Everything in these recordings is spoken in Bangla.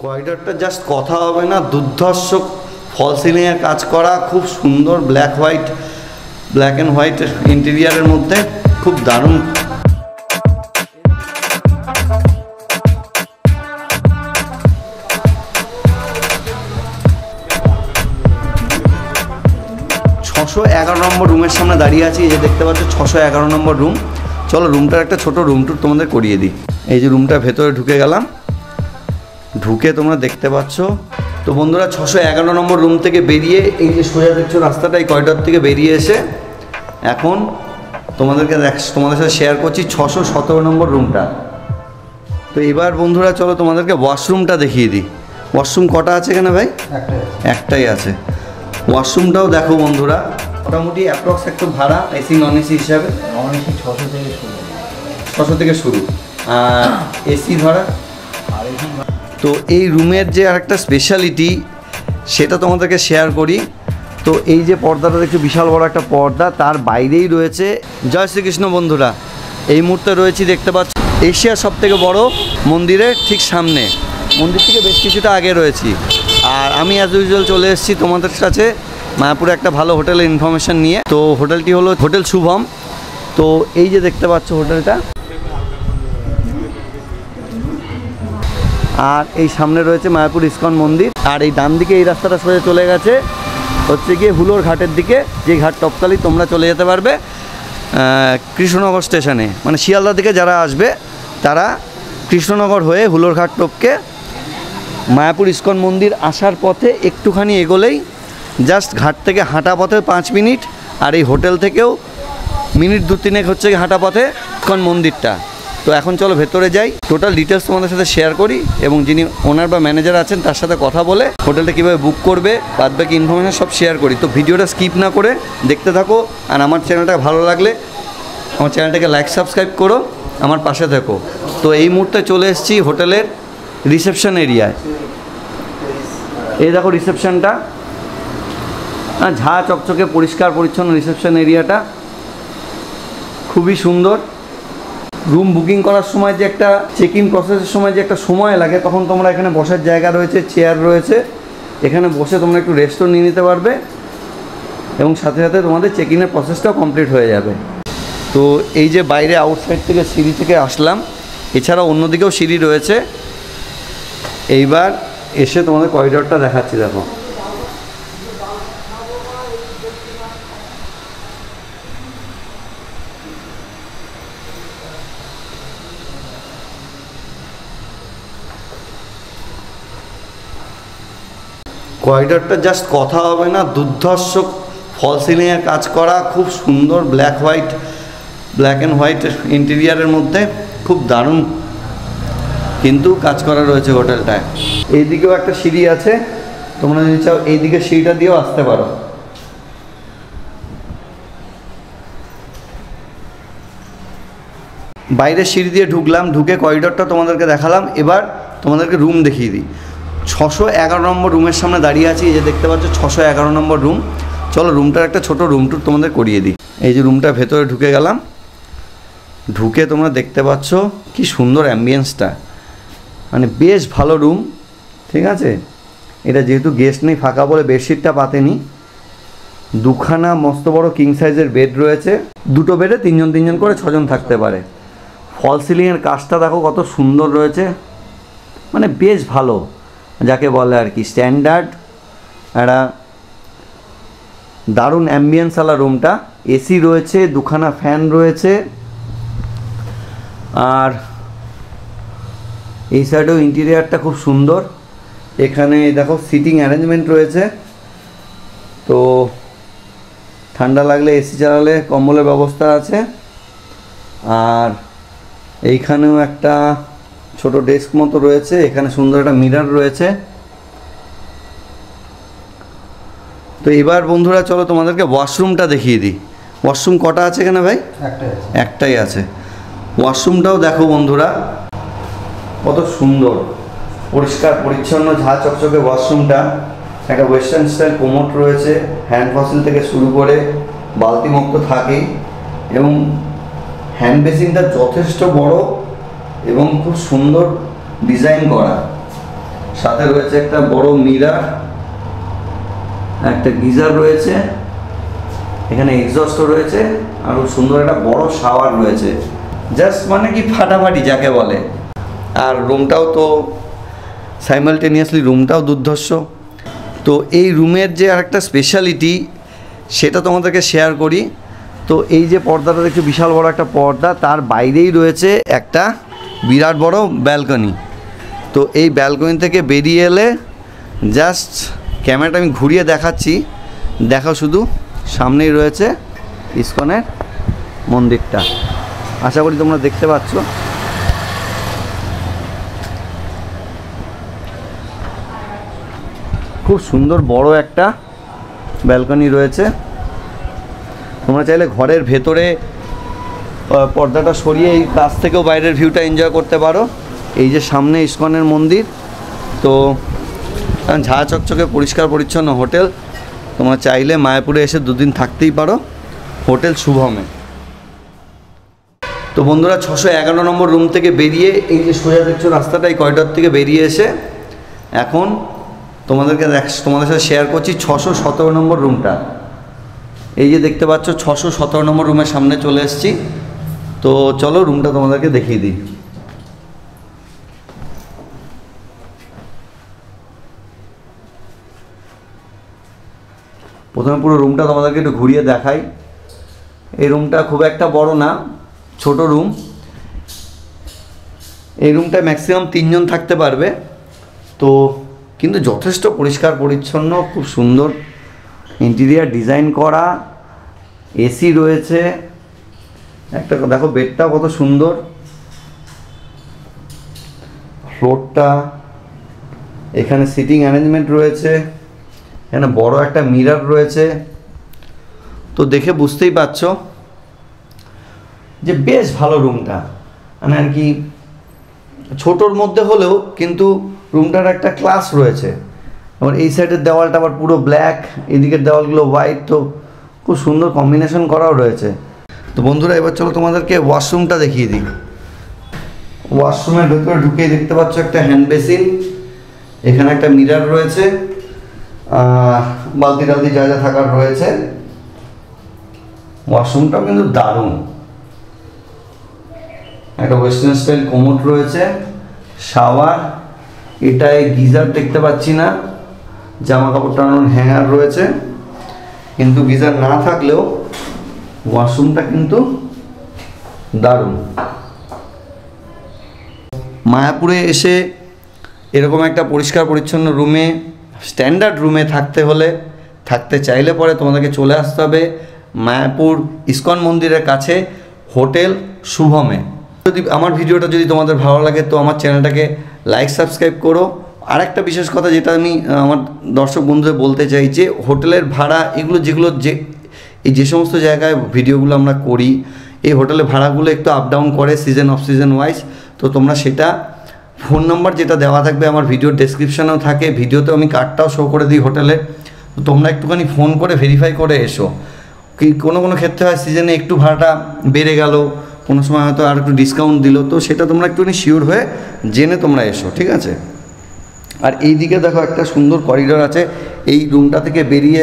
করিডরটা জাস্ট কথা হবে না, দুর্ধর্ষ ফল সিলিংয়ে কাজ করা, খুব সুন্দর ব্ল্যাক অ্যান্ড হোয়াইট ইন্টেরিয়ারের মধ্যে খুব দারুণ। ছশো 11 নম্বর রুমের সামনে দাঁড়িয়ে আছি। এই যে দেখতে পাচ্ছ 611 নম্বর রুম। চলো রুমটার একটা ছোট রুম ট্যুর তোমাদের করিয়ে দিই। এই যে রুমটার ভেতরে ঢুকে গেলাম, ঢুকে তোমরা দেখতে পাচ্ছ। তো বন্ধুরা 611 নম্বর রুম থেকে বেরিয়ে এই যে সোজা দেখছো রাস্তাটা, এই করিডর থেকে বেরিয়ে এসে এখন তোমাদের সাথে শেয়ার করছি 617 নম্বর রুমটা। তো এবার বন্ধুরা চলো তোমাদেরকে ওয়াশরুমটা দেখিয়ে দিই। ওয়াশরুম কটা আছে এখানে ভাই? একটাই আছে। ওয়াশরুমটাও দেখো বন্ধুরা, মোটামুটি অ্যাপ্রক্স একটু ভাড়া এসি নন এসি হিসাবে 600 থেকে শুরু, আর এসি ভাড়া। তো এই রুমের যে আরেকটা স্পেশালিটি সেটা তোমাদেরকে শেয়ার করি। তো এই যে পর্দাটা দেখছো, বিশাল বড় একটা পর্দা, তার বাইরেই রয়েছে জয় শ্রীকৃষ্ণ। বন্ধুরা এই মুহূর্তে রয়েছি, দেখতে পাচ্ছ এশিয়ার সবথেকে বড় মন্দিরের ঠিক সামনে, মন্দির থেকে বেশ কিছুটা আগে রয়েছি। আর আমি অ্যাজ ইউজুয়াল চলে এসেছি তোমাদের কাছে মায়াপুরে একটা ভালো হোটেলের ইনফরমেশান নিয়ে। তো হোটেলটি হলো হোটেল শুভম। তো এই যে দেখতে পাচ্ছ হোটেলটা, আর এই সামনে রয়েছে মায়াপুর ইস্কন মন্দির। আর এই ডান দিকে এই রাস্তাটা সোজা চলে গেছে হচ্ছে গিয়ে হুলোর ঘাটের দিকে, যে ঘাট টপকালি তোমরা চলে যেতে পারবে কৃষ্ণনগর স্টেশনে। মানে শিয়ালদা থেকে যারা আসবে তারা কৃষ্ণনগর হয়ে হুলোর ঘাট টপকে মায়াপুর ইস্কন মন্দির আসার পথে একটুখানি এগোলেই জাস্ট ঘাট থেকে হাঁটা পথে 5 মিনিট, আর এই হোটেল থেকেও মিনিট 2-3 হচ্ছে হাঁটা পথে ইস্কন মন্দিরটা। তো এখন চলো ভেতরে যাই, টোটাল ডিটেলস তোমাদের সাথে শেয়ার করি এবং যিনি ওনার বা ম্যানেজার আছেন তার সাথে কথা বলে হোটেলটা কীভাবে বুক করবে বাদ বাকি ইনফরমেশন সব শেয়ার করি। তো ভিডিওটা স্কিপ না করে দেখতে থাকো, আর আমার চ্যানেলটা ভালো লাগলে আমার চ্যানেলটাকে লাইক সাবস্ক্রাইব করো, আমার পাশে থেকো। তো এই মুহূর্তে চলে এসেছি হোটেলের রিসেপশন এরিয়ায়। এই দেখো রিসেপশনটা, ঝা চকচকে পরিষ্কার পরিচ্ছন্ন রিসেপশন এরিয়াটা, খুবই সুন্দর। রুম বুকিং করার সময় যে একটা চেক ইন প্রসেসের সময় যে একটা সময় লাগে, তখন তোমরা এখানে বসার জায়গা রয়েছে, চেয়ার রয়েছে, এখানে বসে তোমরা একটু রেস্টও নিয়ে নিতে পারবে এবং সাথে সাথে তোমাদের চেক ইনের প্রসেসটাও কমপ্লিট হয়ে যাবে। তো এই যে বাইরে আউটসাইড থেকে সিঁড়ি থেকে আসলাম, এছাড়াও অন্যদিকেও সিঁড়ি রয়েছে। এইবার এসে তোমাদের করিডরটা দেখাচ্ছি। দেখো করিডরটা জাস্ট কথা হবে না, দুর্ধর্ষ ফল সিলিংয়ে কাজ করা, খুব সুন্দর ব্ল্যাক অ্যান্ড হোয়াইট ইন্টেরিয়ারের মধ্যে খুব দারুণ কিন্তু কাজ করা রয়েছে হোটেলটায়। এইদিকেও একটা সিঁড়ি আছে, তোমরা যদি চাও এইদিকে সিঁড়িটা দিয়েও আসতে পারো। বাইরের সিঁড়ি দিয়ে ঢুকলাম, ঢুকে করিডরটা তোমাদেরকে দেখালাম। এবার তোমাদেরকে রুম দেখিয়ে দিই। 611 নম্বর রুমের সামনে দাঁড়িয়ে আছি। এই যে দেখতে পাচ্ছ 611 নম্বর রুম। চলো রুমটার একটা ছোট রুম ট্যুর তোমাদের করিয়ে দিই। এই যে রুমটার ভেতরে ঢুকে গেলাম, ঢুকে তোমরা দেখতে পাচ্ছ কি সুন্দর অ্যাম্বিয়েন্সটা, মানে বেশ ভালো রুম। ঠিক আছে, এটা যেহেতু গেস্ট নেই ফাঁকা বলে বেডশিটটা পাতেনি। দুখানা মস্ত বড় কিং সাইজের বেড রয়েছে, দুটো বেডে 3জন করে 6জন থাকতে পারে। ফল সিলিংয়ের কাজটা দেখো কত সুন্দর রয়েছে, মানে বেশ ভালো, যাকে বলে আর কি স্ট্যান্ডার্ড একটা দারুণ অ্যাম্বিয়েন্সওয়ালা রুমটা। এসি রয়েছে, দুখানা ফ্যান রয়েছে, আর এই সাইডেও ইন্টেরিয়ারটা খুব সুন্দর। এখানে দেখো সিটিং অ্যারেঞ্জমেন্ট রয়েছে, তো ঠান্ডা লাগলে এসি চালালে কম্বলের ব্যবস্থা আছে। আর এইখানেও একটা ছোট ডেস্ক মতো রয়েছে, এখানে সুন্দর একটা মিরর রয়েছে। তো এবার বন্ধুরা চলো তোমাদেরকে ওয়াশরুমটা দেখিয়ে দিই। ওয়াশরুম কটা আছে এখানে ভাই? একটাই আছে। ওয়াশরুমটাও দেখো বন্ধুরা কত সুন্দর, পরিষ্কার পরিচ্ছন্ন, ঝা চকচকে ওয়াশরুমটা। একটা ওয়েস্টার্ন স্টাইল কোমোড রয়েছে, হ্যান্ড ফসিল থেকে শুরু করে বালতি মুক্ত থাকেই, এবং হ্যান্ড বেসিনটা যথেষ্ট বড় এবং খুব সুন্দর ডিজাইন করা। সাথে রয়েছে একটা বড় মিরার, একটা গিজার রয়েছে, এখানে এক্সস্টও রয়েছে, আর সুন্দর একটা বড় শাওয়ার রয়েছে। জাস্ট মানে কি ফাটাফাটি যাকে বলে। আর রুমটাও তো সাইমালটেনিয়াসলি রুমটাও দুর্ধর্ষ। তো এই রুমের যে আরেকটা স্পেশালিটি সেটা তোমাদেরকে শেয়ার করি। তো এই যে পর্দাটা দেখছো, বিশাল বড় একটা পর্দা, তার বাইরেই রয়েছে একটা বিরাট বড় ব্যালকনি। তো এই ব্যালকনি থেকে বেরিয়ে এলে জাস্ট ক্যামেরাটা আমি ঘুরিয়ে দেখাচ্ছি, দেখো শুধু সামনেই রয়েছে ইসকনের মন্দিরটা। আশা করি তোমরা দেখতে পাচ্ছ। খুব সুন্দর বড় একটা ব্যালকনি রয়েছে। তোমরা চাইলে ঘরের ভেতরে পর্দাটা সরিয়ে এই কাছ থেকেও বাইরের ভিউটা এনজয় করতে পারো। এই যে সামনে ইসকনের মন্দির, তো ঝাঁ চকচকে পরিষ্কার পরিচ্ছন্ন হোটেল। তোমরা চাইলে মায়াপুরে এসে 2 দিন থাকতেই পারো হোটেল শুভমে। তো বন্ধুরা 611 নম্বর রুম থেকে বেরিয়ে এই যে সোজা দেখছো রাস্তাটা, এই করিডর থেকে বেরিয়ে এসে এখন তোমাদের সাথে শেয়ার করছি 617 নম্বর রুমটা। এই যে দেখতে পাচ্ছ 617 নম্বর রুমের সামনে চলে এসেছি। তো চলো রুমটা তোমাদেরকে দেখিয়ে দিই। প্রথমে পুরো রুমটা তোমাদেরকে একটু ঘুরিয়ে দেখাই। এই রুমটা খুব একটা বড় না, ছোট রুম। এই রুমটায় ম্যাক্সিমাম 3 জন থাকতে পারবে। তো কিন্তু যথেষ্ট পরিষ্কার পরিচ্ছন্ন, খুব সুন্দর ইন্টেরিয়ার ডিজাইন করা, এসি রয়েছে। একটা দেখো বেডটা কত সুন্দর, ফ্লোরটা, এখানে সিটিং অ্যারেঞ্জমেন্ট রয়েছে, এখানে বড় একটা মিরর রয়েছে। তো দেখে বুঝতেই পারছো যে বেশ ভালো রুমটা, মানে আর কি ছোটোর মধ্যে হলেও কিন্তু রুমটার একটা ক্লাস রয়েছে। আবার এই সাইডের দেওয়ালটা আবার পুরো ব্ল্যাক, এদিকের দেওয়ালগুলো হোয়াইট, তো খুব সুন্দর কম্বিনেশন করাও রয়েছে। তো বন্ধুরা এবার চলো তোমাদেরকে ওয়াশরুমটা দেখিয়ে দিই। ওয়াশরুমের ভেতরে ঢুকেই দেখতে পাচ্ছ একটা হ্যান্ড বেসিন, এখানে একটা মিরর রয়েছে, বালতি টালতি যা যা থাকার রয়েছে। ওয়াশরুমটাও কিন্তু দারুণ। একটা ওয়েস্টার্ন স্টাইল কোমোড রয়েছে, শাওয়ার, এটায় গিজার দেখতে পাচ্ছি না, জামা কাপড় টানানোর হ্যাঙ্গার রয়েছে। কিন্তু গিজার না থাকলেও ওয়াশরুমটা কিন্তু দারুণ। মায়াপুরে এসে এরকম একটা পরিষ্কার পরিচ্ছন্ন রুমে, স্ট্যান্ডার্ড রুমে থাকতে চাইলে পরে তোমাদেরকে চলে আসতে হবে মায়াপুর ইসকন মন্দিরের কাছে হোটেল শুভমে। যদি আমার ভিডিওটা যদি তোমাদের ভালো লাগে তো আমার চ্যানেলটাকে লাইক সাবস্ক্রাইব করো। আর একটা বিশেষ কথা যেটা আমি আমার দর্শক বন্ধুদের বলতে চাই, যে হোটেলের ভাড়া এগুলো যেগুলো যে সমস্ত জায়গায় ভিডিওগুলো আমরা করি, এই হোটেলের ভাড়াগুলো একটু আপ ডাউন করে সিজন অফ সিজন ওয়াইজ। তো তোমরা সেটা ফোন নাম্বার যেটা দেওয়া থাকবে আমার ভিডিওর ডেসক্রিপশানেও থাকে, ভিডিওতেও আমি কার্ডটাও শো করে দিই হোটেলে। তো তোমরা একটুখানি ফোন করে ভেরিফাই করে এসো। কি কোনো ক্ষেত্রে হয় সিজনে একটু ভাড়াটা বেড়ে গেল, কোনো সময় হয়তো আর একটু ডিসকাউন্ট দিল, তো সেটা তোমরা একটুখানি শিওর হয়ে জেনে তোমরা এসো, ঠিক আছে। আর এই দিকে দেখো একটা সুন্দর করিডর আছে। এই রুমটা থেকে বেরিয়ে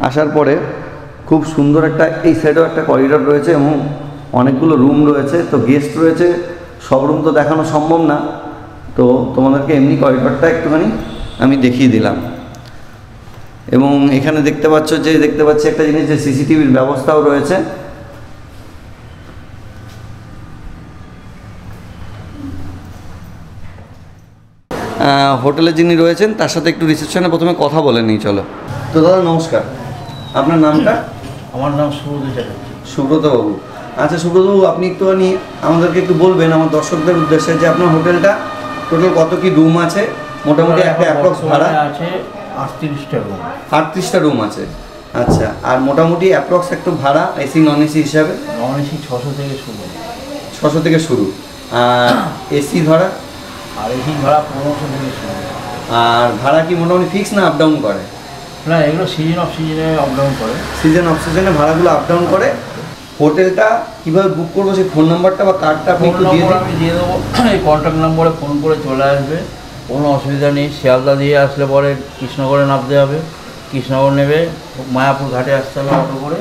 আসার পরে খুব সুন্দর একটা এই সাইডেও একটা করিডর রয়েছে এবং অনেকগুলো রুম রয়েছে। তো গেস্ট রয়েছে, সব রুম তো দেখানো সম্ভব না, তো তোমাদেরকে এমনি করিডরটা একটুখানি আমি দেখিয়ে দিলাম। এবং এখানে দেখতে পাচ্ছি একটা জিনিস, যে সিসিটিভির ব্যবস্থাও রয়েছে। হোটেলে যিনি রয়েছেন তার সাথে একটু রিসেপশনে প্রথমে কথা বলে নিই, চলো। তো দাদা নমস্কার, আপনার নামটা? আমার নাম সুব্রত চ্যাটার্জি। সুব্রতবাবু, আচ্ছা সুব্রতবাবু, আপনি একটুখানি আমাদেরকে একটু বলবেন আমার দর্শকদের উদ্দেশ্যে যে আপনার হোটেলটা টোটাল কত কি রুম আছে, মোটামুটি একটা অ্যাপ্রক্স ভাড়া আছে? 38টা রুম। 38টা রুম আছে, আচ্ছা। আর মোটামুটি অ্যাপ্রক্স একটু ভাড়া এসি নন এসি হিসাবে? নন এসি 600 থেকে শুরু। 600 থেকে শুরু। আর এসি ভাড়া? আর এসি ভাড়া 1500 থেকে শুরু। আর ভাড়া কি মোটামুটি ফিক্স না আপ ডাউন করে? না, এগুলো সিজন অফ সিজনে আপ ডাউন করে। সিজন অফ সিজনে ভাড়াগুলো আপ ডাউন করে। হোটেলটা কীভাবে বুক করবো, সেই ফোন নাম্বারটা বা কার্ডটা আপনি একটু দিয়ে দিন। আমি দিয়ে দেবো, এই কন্ট্যাক্ট নম্বরে ফোন করে চলে আসবে, কোনো অসুবিধা নেই। শিয়ালদা দিয়ে আসলে পরে কৃষ্ণনগরে নামতে হবে, কৃষ্ণনগর নেবে মায়াপুর ঘাটে আসতে হবে অটো করে,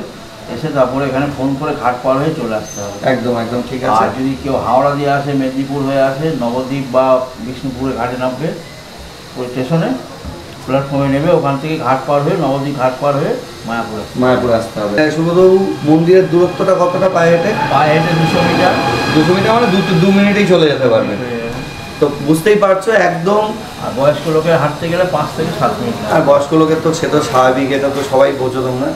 এসে তারপরে এখানে ফোন করে ঘাট পার হয়ে চলে আসতে হবে। একদম একদম ঠিক আছে। আর যদি কেউ হাওড়া দিয়ে আসে, মেদিনীপুর হয়ে আসে, নবদ্বীপ বা বিষ্ণুপুরে ঘাটে নামবে, ওই স্টেশনে প্ল্যাটফর্মে নেবে, ওখান থেকে ঘাট পার হয়ে নবদ্বীপ ঘাট পার হয়ে মায়াপুর আসতে হবে। সুব্রতবাবু, মন্দিরের দূরত্বটা কতটা পায়ে হেঁটে? পায়ে হেঁটে 200 মিটার। 200 মিটার মানে 2 মিনিটেই চলে যেতে পারবে। তো বুঝতেই পারছো একদম। আর বয়স্ক লোকের হাঁটতে গেলে 5 থেকে 7 মিনিট। আর বয়স্ক লোকের তো সে তো স্বাভাবিক, এটা তো সবাই বোঝো তোমরা।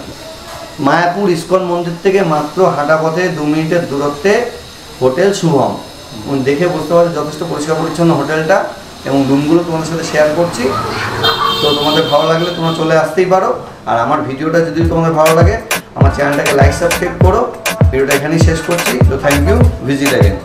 মায়াপুর ইস্কন মন্দির থেকে মাত্র হাঁটা পথে 2 মিনিটের দূরত্বে হোটেল শুভম। দেখে বুঝতে পারছো যথেষ্ট পরিষ্কার পরিচ্ছন্ন হোটেলটা, এবং রুমগুলো তোমাদের সাথে শেয়ার করছি। তো তোমাদের ভালো লাগলে তোমরা চলে আসতেই পারো। আর আমার ভিডিওটা যদি তোমাদের ভালো লাগে, আমার চ্যানেলটাকে লাইক সাবস্ক্রাইব করো। ভিডিওটা এখানেই শেষ করছি। তো থ্যাংক ইউ, ভিজিট অ্যাগেন।